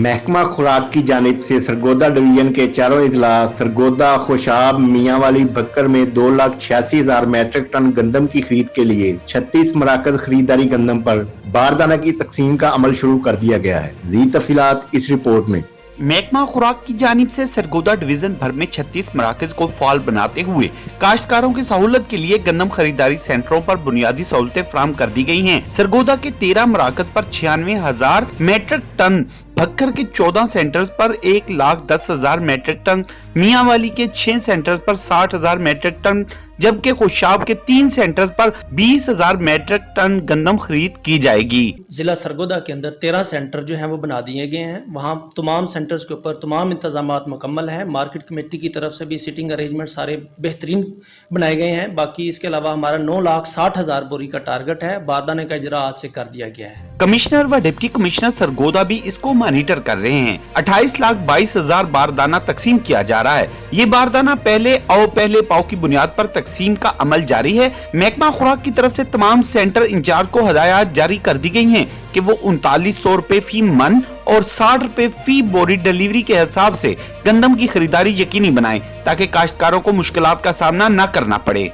महकमा खुराक की जानिब से सरगोदा डिवीजन के चारों अजला सरगोदा, खुशाब, मियांवाली, बक्कर में 2,86,000 मैट्रिक टन गंदम की खरीद के लिए 36 मराकज खरीदारी गंदम पर बारदाना की तकसीम का अमल शुरू कर दिया गया है। ज़ीद तफसीलात इस रिपोर्ट में। महकमा खुराक की जानिब से सरगोदा डिवीजन भर में 36 मराकज को फाल बनाते हुए काश्तकारों की सहूलत के लिए गंदम खरीदारी सेंटरों पर बुनियादी सहूलतें फराहम कर दी गई हैं। सरगोदा के 13 मराकज पर 96,000 मैट्रिक टन, भक्कर के 14 सेंटर्स पर 1,10,000 मैट्रिक टन, मियांवाली के 6 सेंटर्स पर 60,000 मैट्रिक टन, जबकि खुशाब के 3 सेंटर्स पर 20,000 मैट्रिक टन गंदम खरीद की जाएगी। जिला सरगोदा के अंदर 13 सेंटर जो हैं वो बना दिए गए हैं। वहाँ तमाम सेंटर्स के ऊपर तमाम इंतजामात मुकम्मल हैं। मार्केट कमेटी की तरफ से भी सिटिंग अरेंजमेंट सारे बेहतरीन बनाए गए हैं। बाकी इसके अलावा हमारा 9,60,000 बोरी का टारगेट है। बारदाने का इजरा आज से कर दिया गया है। कमिश्नर व डिप्टी कमिश्नर सरगोदा भी इसको मॉनिटर कर रहे हैं। 28,22,000 बारदाना तकसीम किया जा रहा है। ये बारदाना पहले पाव की बुनियाद पर तकसीम का अमल जारी है। महकमा खुराक की तरफ से तमाम सेंटर इंचार्ज को हदायत जारी कर दी गई हैं कि वो 3900 रुपए फी मन और 60 रुपए फी बोरी डिलीवरी के हिसाब से गंदम की खरीदारी यकीनी बनाएं ताकि काश्तकारों को मुश्किलात का सामना न करना पड़े।